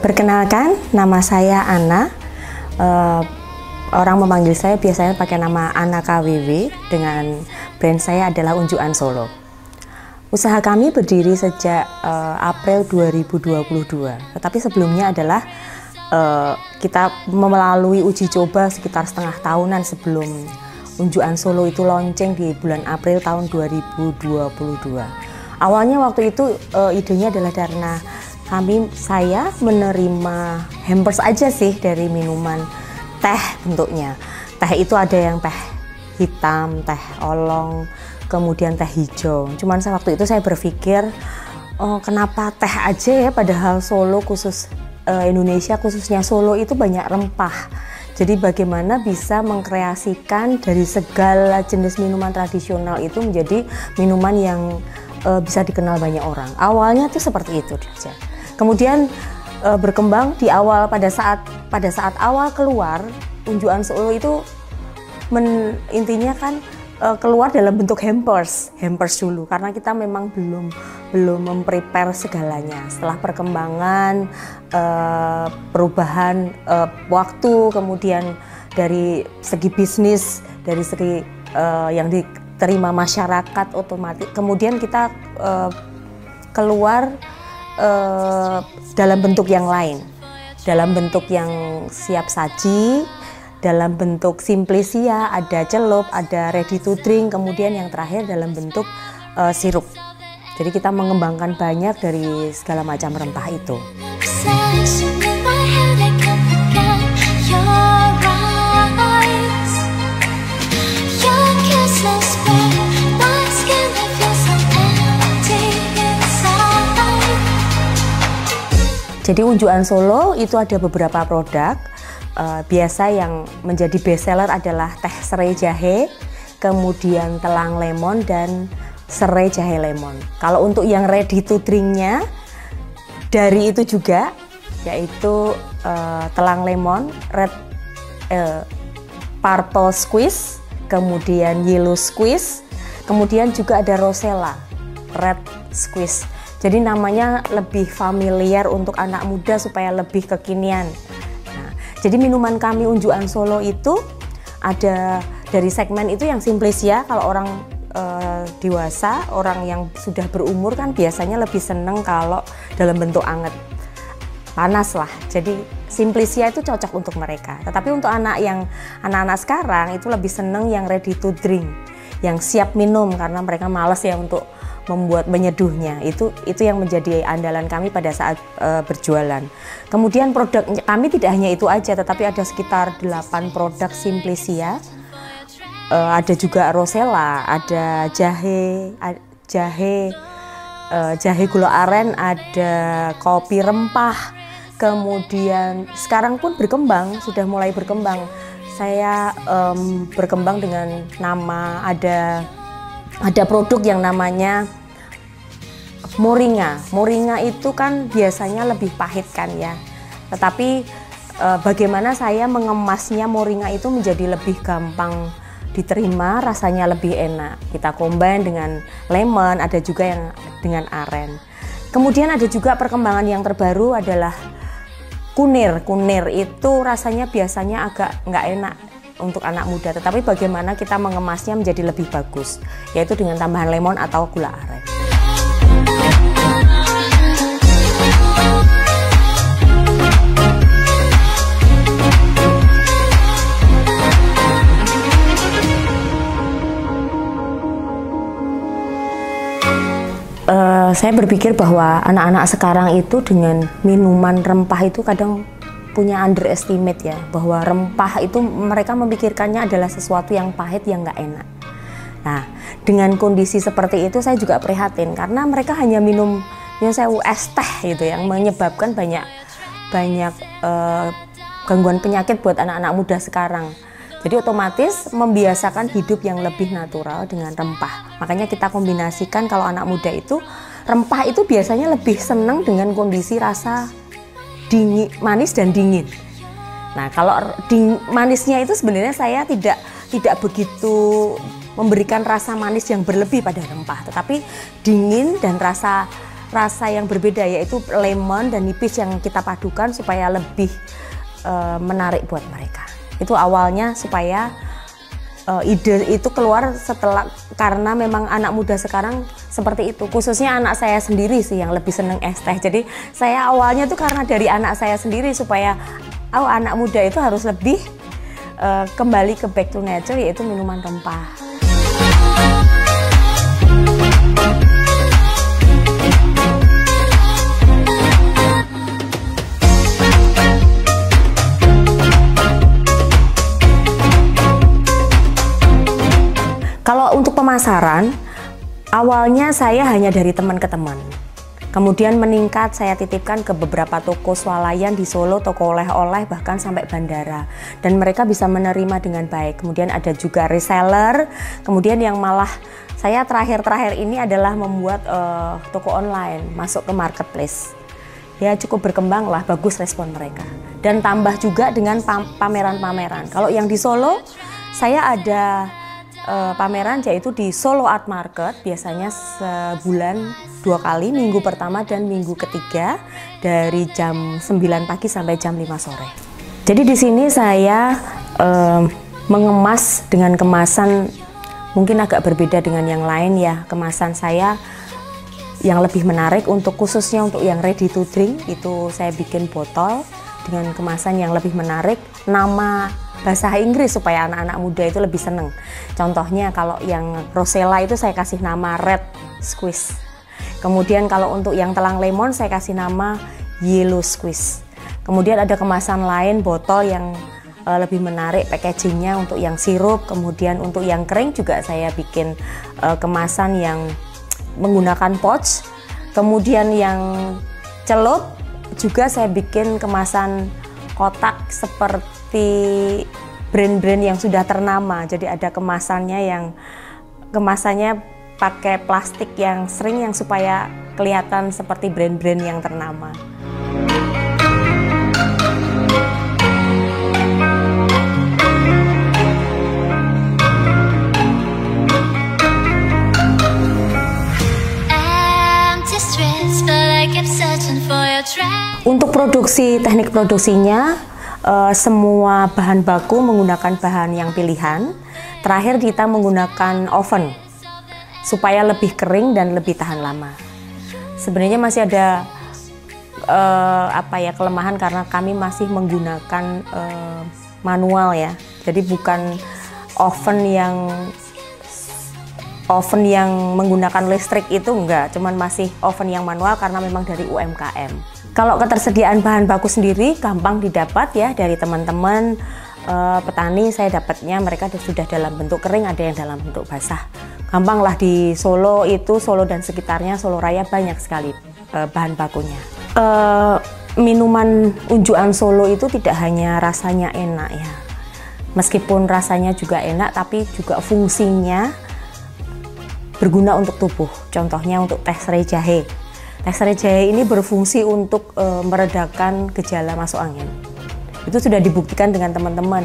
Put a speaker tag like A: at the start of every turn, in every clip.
A: Perkenalkan, nama saya Ana. Orang memanggil saya biasanya pakai nama Ana KWW, dengan brand saya adalah Unjukan Solo. Usaha kami berdiri sejak April 2022, tetapi sebelumnya adalah kita melalui uji coba sekitar setengah tahunan sebelum Unjukan Solo itu launching di bulan April tahun 2022. Awalnya waktu itu idenya adalah karena saya menerima hampers aja sih dari minuman teh bentuknya. Teh itu ada yang teh hitam, teh olong, kemudian teh hijau. Cuman waktu itu saya berpikir, oh kenapa teh aja ya, padahal Solo Indonesia khususnya Solo itu banyak rempah. Jadi bagaimana bisa mengkreasikan dari segala jenis minuman tradisional itu menjadi minuman yang bisa dikenal banyak orang. Awalnya tuh seperti itu saja. Kemudian berkembang di awal pada saat awal keluar Unjukan Solo itu intinya kan keluar dalam bentuk hampers dulu, karena kita memang belum memprepare segalanya. Setelah perkembangan, perubahan waktu, kemudian dari segi bisnis, dari segi yang diterima masyarakat, otomatis kemudian kita keluar dalam bentuk yang lain, dalam bentuk yang siap saji, dalam bentuk simplesia, ada celup, ada ready to drink, kemudian yang terakhir dalam bentuk sirup. Jadi kita mengembangkan banyak dari segala macam rempah itu. Jadi Unjukan Solo itu ada beberapa produk. Biasa yang menjadi best seller adalah teh serai jahe, kemudian telang lemon, dan serai jahe lemon. Kalau untuk yang ready to drinknya, dari itu juga, yaitu telang lemon, purple squeeze, kemudian yellow squeeze, kemudian juga ada rosella, red squeeze. Jadi namanya lebih familiar untuk anak muda supaya lebih kekinian. Jadi minuman kami Unjukan Solo itu ada dari segmen itu yang simplesia. Kalau orang dewasa, orang yang sudah berumur kan biasanya lebih seneng kalau dalam bentuk anget, panas lah. Jadi simplesia itu cocok untuk mereka. Tetapi untuk anak-anak sekarang itu lebih seneng yang ready to drink, yang siap minum, karena mereka males ya untuk membuat menyeduhnya. Itu yang menjadi andalan kami pada saat berjualan. Kemudian produk kami tidak hanya itu aja, tetapi ada sekitar 8 produk simplesia. Ada juga rosella, ada jahe gula aren, ada kopi rempah. Kemudian sekarang pun sudah mulai berkembang. Saya berkembang dengan nama, ada produk yang namanya moringa. Moringa itu kan biasanya lebih pahit kan ya. Tetapi bagaimana saya mengemasnya moringa itu menjadi lebih gampang diterima, rasanya lebih enak. Kita combine dengan lemon, ada juga yang dengan aren. Kemudian ada juga perkembangan yang terbaru adalah kunir. Kunir itu rasanya biasanya agak nggak enak untuk anak muda, tetapi bagaimana kita mengemasnya menjadi lebih bagus, yaitu dengan tambahan lemon atau gula aren. Saya berpikir bahwa anak-anak sekarang itu dengan minuman rempah itu kadang punya underestimate ya, bahwa rempah itu mereka memikirkannya adalah sesuatu yang pahit, yang nggak enak. Nah, dengan kondisi seperti itu saya juga prihatin, karena mereka hanya minum es teh gitu, yang menyebabkan banyak gangguan penyakit buat anak-anak muda sekarang. Jadi otomatis membiasakan hidup yang lebih natural dengan rempah. Makanya kita kombinasikan, kalau anak muda itu rempah itu biasanya lebih senang dengan kondisi rasa dingin, manis dan dingin. Nah, kalau manisnya itu sebenarnya saya tidak begitu memberikan rasa manis yang berlebih pada rempah, tetapi dingin dan rasa rasa yang berbeda, yaitu lemon dan nipis yang kita padukan supaya lebih menarik buat mereka. Itu awalnya supaya ide itu keluar setelah, karena memang anak muda sekarang seperti itu, khususnya anak saya sendiri sih yang lebih seneng es teh. Jadi saya awalnya tuh karena dari anak saya sendiri, supaya anak muda itu harus lebih kembali ke back to nature, yaitu minuman rempah. Kalau untuk pemasaran, awalnya saya hanya dari teman ke teman. Kemudian meningkat, saya titipkan ke beberapa toko swalayan di Solo, toko oleh-oleh, bahkan sampai bandara. Dan mereka bisa menerima dengan baik. Kemudian ada juga reseller, kemudian yang malah saya terakhir-terakhir ini adalah membuat toko online, masuk ke marketplace. Ya cukup berkembang lah, bagus respon mereka. Dan tambah juga dengan pameran-pameran. Kalau yang di Solo, saya ada pameran yaitu di Solo Art Market, biasanya sebulan 2 kali, minggu pertama dan minggu ketiga dari jam 9 pagi sampai jam 5 sore. Jadi di sini saya mengemas dengan kemasan mungkin agak berbeda dengan yang lain ya. Kemasan saya yang lebih menarik, untuk khususnya untuk yang ready to drink itu saya bikin botol dengan kemasan yang lebih menarik, nama bahasa Inggris supaya anak-anak muda itu lebih seneng. Contohnya kalau yang Rosella itu saya kasih nama Red Squeeze. Kemudian kalau untuk yang telang lemon saya kasih nama Yellow Squeeze. Kemudian ada kemasan lain botol yang lebih menarik packagingnya untuk yang sirup. Kemudian untuk yang kering juga saya bikin kemasan yang menggunakan pouch. Kemudian yang celup juga saya bikin kemasan kotak seperti brand-brand yang sudah ternama. Jadi ada kemasannya pakai plastik yang sering, yang supaya kelihatan seperti brand-brand yang ternama. Untuk produksi, teknik produksinya, semua bahan baku menggunakan bahan yang pilihan. Terakhir kita menggunakan oven supaya lebih kering dan lebih tahan lama. Sebenarnya masih ada kelemahan karena kami masih menggunakan manual ya. Jadi bukan oven yang menggunakan listrik, itu enggak, cuman masih oven yang manual karena memang dari UMKM. Kalau ketersediaan bahan baku sendiri gampang didapat ya dari teman-teman petani. Saya dapatnya mereka sudah dalam bentuk kering, ada yang dalam bentuk basah. Gampang lah di Solo itu, Solo dan sekitarnya, Solo Raya banyak sekali bahan bakunya. Minuman unjukan Solo itu tidak hanya rasanya enak ya, meskipun rasanya juga enak, tapi juga fungsinya berguna untuk tubuh. Contohnya untuk teh serai jahe. Teh serai jahe ini berfungsi untuk meredakan gejala masuk angin. Itu sudah dibuktikan dengan teman-teman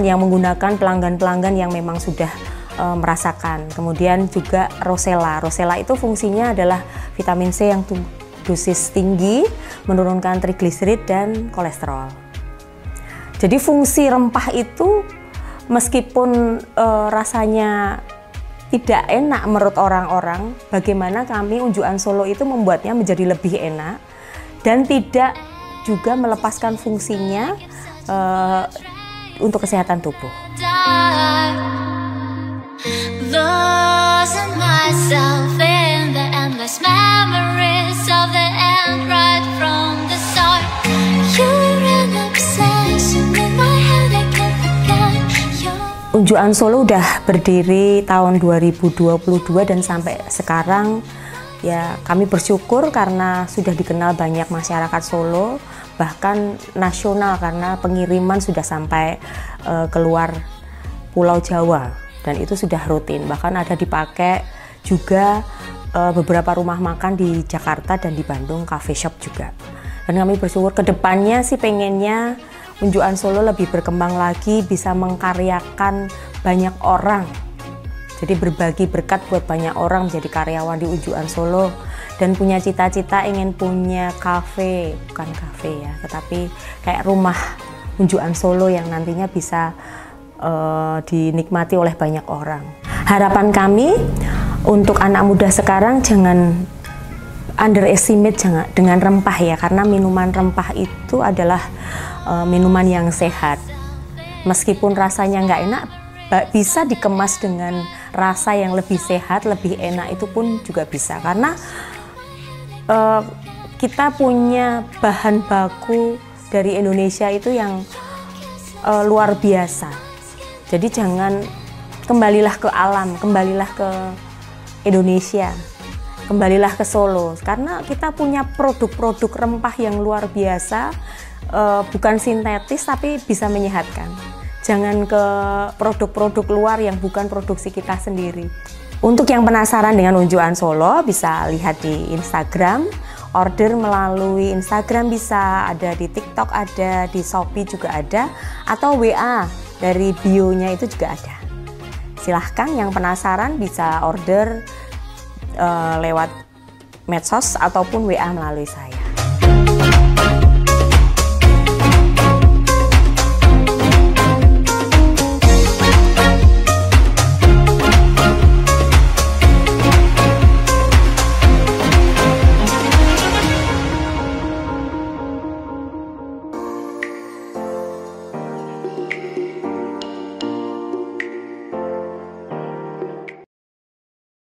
A: yang menggunakan, pelanggan-pelanggan yang memang sudah merasakan. Kemudian juga Rosella. Rosella itu fungsinya adalah vitamin C yang dosis tinggi, menurunkan trigliserid dan kolesterol. Jadi fungsi rempah itu meskipun rasanya tidak enak menurut orang-orang, bagaimana kami unjukan Solo itu membuatnya menjadi lebih enak dan tidak juga melepaskan fungsinya untuk kesehatan tubuh. Unjukan Solo udah berdiri tahun 2022 dan sampai sekarang ya kami bersyukur karena sudah dikenal banyak masyarakat Solo, bahkan nasional karena pengiriman sudah sampai keluar Pulau Jawa dan itu sudah rutin, bahkan ada dipakai juga beberapa rumah makan di Jakarta dan di Bandung, cafe shop juga. Dan kami bersyukur kedepannya sih pengennya unjukan Solo lebih berkembang lagi, bisa mengkaryakan banyak orang. Jadi berbagi berkat buat banyak orang, menjadi karyawan di unjukan Solo. dan punya cita-cita ingin punya kafe, bukan kafe ya, tetapi kayak rumah unjukan Solo yang nantinya bisa dinikmati oleh banyak orang. Harapan kami untuk anak muda sekarang jangan underestimate dengan rempah ya, karena minuman rempah itu adalah minuman yang sehat. Meskipun rasanya nggak enak, bisa dikemas dengan rasa yang lebih sehat, lebih enak, itu pun juga bisa. Karena kita punya bahan baku dari Indonesia itu yang luar biasa. Jadi jangan, kembalilah ke alam, kembalilah ke Indonesia, kembalilah ke Solo, karena kita punya produk-produk rempah yang luar biasa, bukan sintetis tapi bisa menyehatkan. Jangan ke produk-produk luar yang bukan produksi kita sendiri. Untuk yang penasaran dengan unjukan Solo, bisa lihat di Instagram, order melalui Instagram bisa, ada di TikTok ada, di Shopee juga ada, atau WA dari bio-nya itu juga ada. Silahkan yang penasaran bisa order lewat medsos ataupun WA melalui saya.